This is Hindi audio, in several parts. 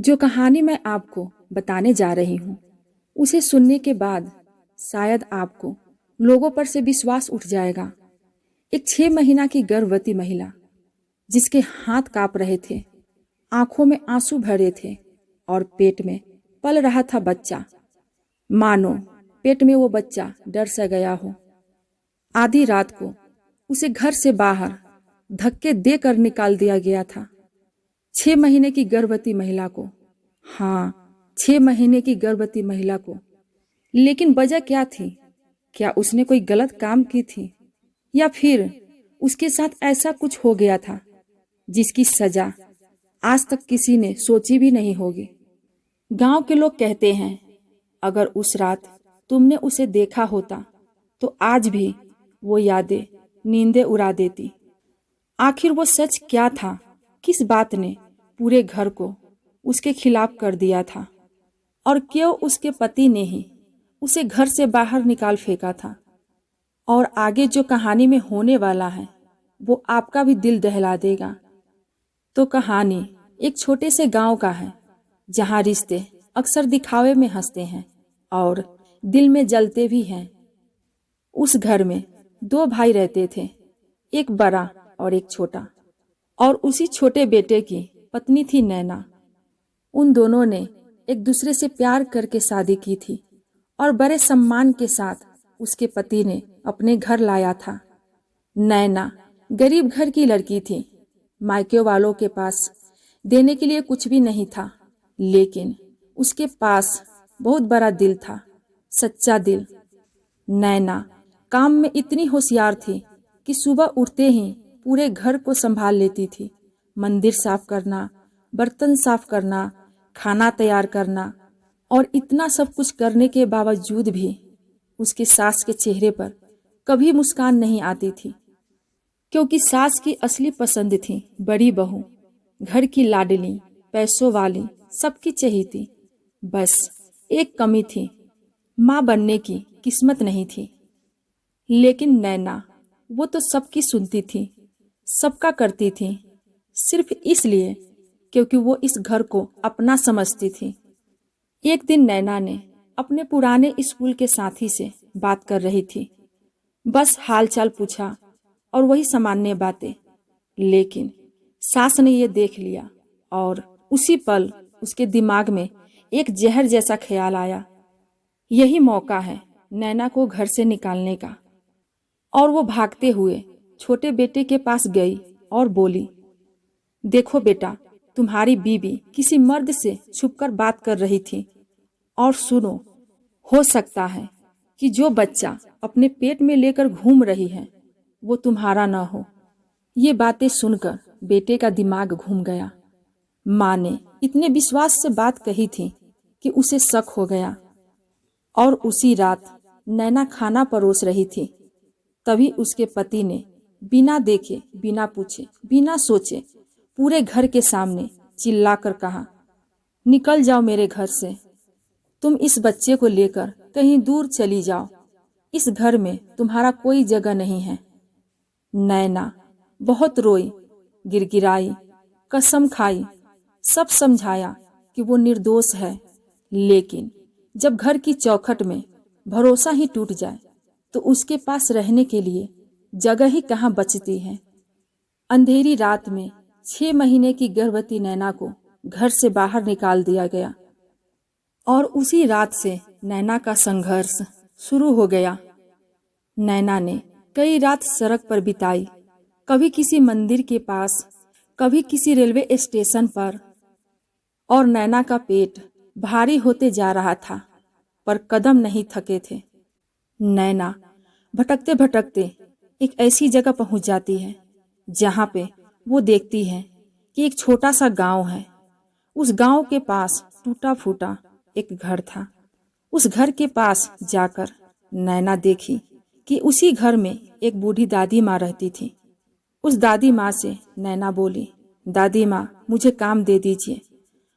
जो कहानी मैं आपको बताने जा रही हूँ उसे सुनने के बाद शायद आपको लोगों पर से विश्वास उठ जाएगा। एक 6 महीना की गर्भवती महिला जिसके हाथ कांप रहे थे, आंखों में आंसू भरे थे और पेट में पल रहा था बच्चा, मानो पेट में वो बच्चा डर सा गया हो। आधी रात को उसे घर से बाहर धक्के देकर निकाल दिया गया था। 6 महीने की गर्भवती महिला को, हाँ 6 महीने की गर्भवती महिला को। लेकिन वजह क्या थी? क्या उसने कोई गलत काम की थी या फिर उसके साथ ऐसा कुछ हो गया था जिसकी सजा आज तक किसी ने सोची भी नहीं होगी। गांव के लोग कहते हैं अगर उस रात तुमने उसे देखा होता तो आज भी वो यादें नींदें उड़ा देती। आखिर वो सच क्या था? किस बात ने पूरे घर को उसके खिलाफ कर दिया था और क्यों उसके पति ने ही उसे घर से बाहर निकाल फेंका था? और आगे जो कहानी में होने वाला है वो आपका भी दिल दहला देगा। तो कहानी एक छोटे से गांव का है जहां रिश्ते अक्सर दिखावे में हंसते हैं और दिल में जलते भी हैं। उस घर में 2 भाई रहते थे, एक बड़ा और एक छोटा, और उसी छोटे बेटे की पत्नी थी नैना। उन दोनों ने एक दूसरे से प्यार करके शादी की थी और बड़े सम्मान के साथ उसके पति ने अपने घर लाया था। नैना गरीब घर की लड़की थी, मायके वालों के पास देने के लिए कुछ भी नहीं था, लेकिन उसके पास बहुत बड़ा दिल था, सच्चा दिल। नैना काम में इतनी होशियार थी कि सुबह उठते ही पूरे घर को संभाल लेती थी। मंदिर साफ करना, बर्तन साफ करना, खाना तैयार करना, और इतना सब कुछ करने के बावजूद भी उसकी सास के चेहरे पर कभी मुस्कान नहीं आती थी, क्योंकि सास की असली पसंद थी बड़ी बहू, घर की लाडली, पैसों वाली, सबकी चहेती। बस एक कमी थी, माँ बनने की किस्मत नहीं थी। लेकिन नैना वो तो सबकी सुनती थी, सबका करती थी, सिर्फ इसलिए क्योंकि वो इस घर को अपना समझती थी। एक दिन नैना ने अपने पुराने स्कूल के साथी से बात कर रही थी। बस हालचाल पूछा और वही सामान्य बातें। लेकिन सास ने ये देख लिया और उसी पल उसके दिमाग में एक जहर जैसा ख्याल आया। यही मौका है नैना को घर से निकालने का। और वो भागते हुए छोटे बेटे के पास गई और बोली, देखो बेटा, तुम्हारी बीवी किसी मर्द से छुपकर बात कर रही थी, और सुनो, हो सकता है कि जो बच्चा अपने पेट में लेकर घूम रही है वो तुम्हारा न हो। ये बातें सुनकर बेटे का दिमाग घूम गया। माँ ने इतने विश्वास से बात कही थी कि उसे शक हो गया। और उसी रात नैना खाना परोस रही थी, तभी उसके पति ने बिना देखे, बिना पूछे, बिना सोचे पूरे घर के सामने चिल्लाकर कहा, निकल जाओ मेरे घर से। तुम इस बच्चे को लेकर कहीं दूर चली जाओ, इस घर में तुम्हारा कोई जगह नहीं है। नैना बहुत रोई, गिड़गिड़ाई, कसम खाई, सब समझाया कि वो निर्दोष है। लेकिन जब घर की चौखट में भरोसा ही टूट जाए तो उसके पास रहने के लिए जगह ही कहाँ बचती है। अंधेरी रात में 6 महीने की गर्भवती नैना को घर से बाहर निकाल दिया गया और उसी रात से नैना का संघर्ष शुरू हो गया। नैना ने कई रात सड़क पर बिताई, कभी किसी मंदिर के पास, कभी किसी रेलवे स्टेशन पर। और नैना का पेट भारी होते जा रहा था, पर कदम नहीं थके थे। नैना भटकते भटकते एक ऐसी जगह पहुंच जाती है जहां पे वो देखती है कि एक छोटा सा गांव है। उस गांव के पास टूटा फूटा एक घर था। उस घर के पास जाकर नैना देखी कि उसी घर में एक बूढ़ी दादी माँ रहती थी। उस दादी माँ से नैना बोली, दादी माँ, मुझे काम दे दीजिए,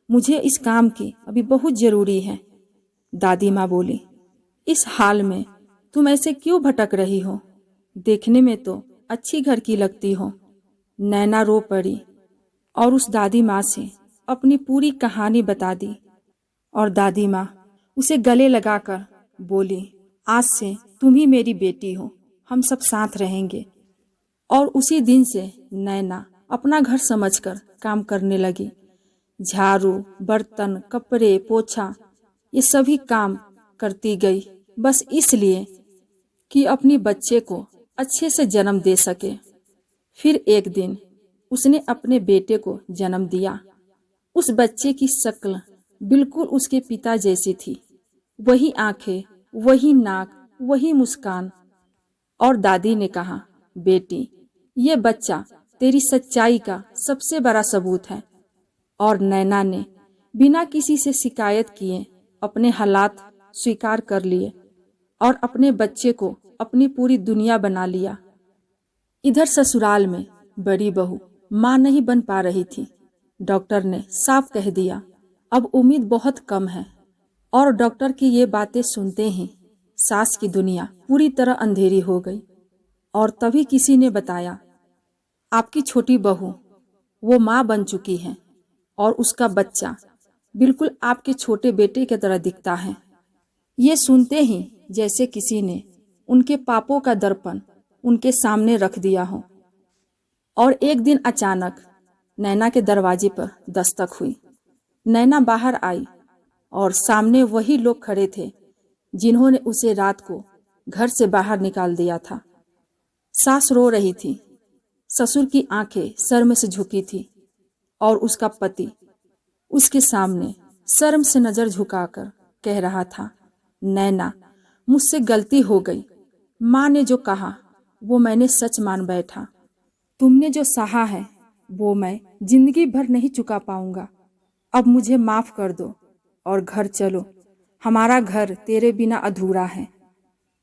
मुझे इस काम की अभी बहुत जरूरी है। दादी माँ बोली, इस हाल में तुम ऐसे क्यों भटक रही हो? देखने में तो अच्छी घर की लगती हो। नैना रो पड़ी और उस दादी माँ से अपनी पूरी कहानी बता दी और दादी माँ उसे गले लगाकर बोली, आज से तुम ही मेरी बेटी हो, हम सब साथ रहेंगे। और उसी दिन से नैना अपना घर समझकर काम करने लगी। झाड़ू, बर्तन, कपड़े, पोछा, ये सभी काम करती गई, बस इसलिए कि अपनी बच्चे को अच्छे से जन्म दे सके। फिर एक दिन उसने अपने बेटे को जन्म दिया। उस बच्चे की शक्ल बिल्कुल उसके पिता जैसी थी, वही आंखें, वही नाक, वही मुस्कान। और दादी ने कहा, बेटी, ये बच्चा तेरी सच्चाई का सबसे बड़ा सबूत है। और नैना ने बिना किसी से शिकायत किए अपने हालात स्वीकार कर लिए और अपने बच्चे को अपनी पूरी दुनिया बना लिया। इधर ससुराल में बड़ी बहू माँ नहीं बन पा रही थी। डॉक्टर ने साफ कह दिया, अब उम्मीद बहुत कम है। और डॉक्टर की ये बातें सुनते ही सास की दुनिया पूरी तरह अंधेरी हो गई। और तभी किसी ने बताया, आपकी छोटी बहू वो माँ बन चुकी है और उसका बच्चा बिल्कुल आपके छोटे बेटे की तरह दिखता है। ये सुनते ही जैसे किसी ने उनके पापों का दर्पण उनके सामने रख दिया हो। और एक दिन अचानक नैना के दरवाजे पर दस्तक हुई। नैना बाहर आई और सामने वही लोग खड़े थे जिन्होंने उसे रात को घर से बाहर निकाल दिया था। सास रो रही थी, ससुर की आंखें शर्म से झुकी थी और उसका पति उसके सामने शर्म से नजर झुकाकर कह रहा था, नैना, मुझसे गलती हो गई। माँ ने जो कहा वो मैंने सच मान बैठा। तुमने जो सहा है वो मैं जिंदगी भर नहीं चुका पाऊंगा। अब मुझे माफ कर दो और घर चलो, हमारा घर तेरे बिना अधूरा है।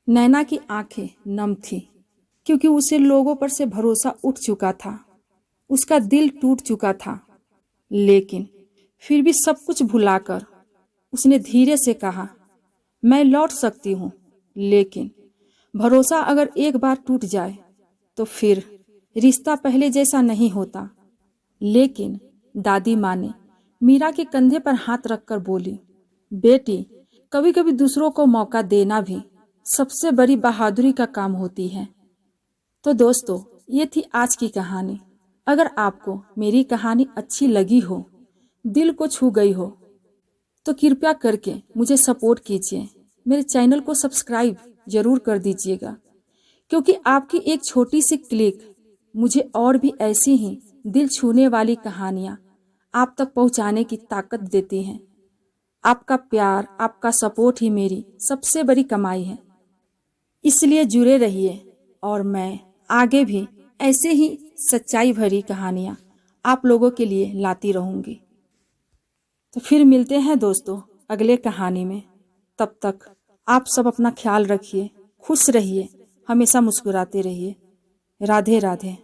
नैना की आंखें नम थी क्योंकि उसे लोगों पर से भरोसा उठ चुका था, उसका दिल टूट चुका था। लेकिन फिर भी सब कुछ भुलाकर उसने धीरे से कहा, मैं लौट सकती हूँ, लेकिन भरोसा अगर एक बार टूट जाए तो फिर रिश्ता पहले जैसा नहीं होता। लेकिन दादी माँ ने मीरा के कंधे पर हाथ रखकर बोली, बेटी, कभी कभी दूसरों को मौका देना भी सबसे बड़ी बहादुरी का काम होती है। तो दोस्तों, ये थी आज की कहानी। अगर आपको मेरी कहानी अच्छी लगी हो, दिल को छू गई हो, तो कृपया करके मुझे सपोर्ट कीजिए। मेरे चैनल को सब्सक्राइब जरूर कर दीजिएगा, क्योंकि आपकी एक छोटी सी क्लिक मुझे और भी ऐसी ही दिल छूने वाली कहानियाँ आप तक पहुँचाने की ताकत देती हैं। आपका प्यार, आपका सपोर्ट ही मेरी सबसे बड़ी कमाई है। इसलिए जुड़े रहिए और मैं आगे भी ऐसे ही सच्चाई भरी कहानियाँ आप लोगों के लिए लाती रहूँगी। तो फिर मिलते हैं दोस्तों अगले कहानी में। तब तक आप सब अपना ख्याल रखिए, खुश रहिए, हमेशा मुस्कुराते रहिए। राधे राधे।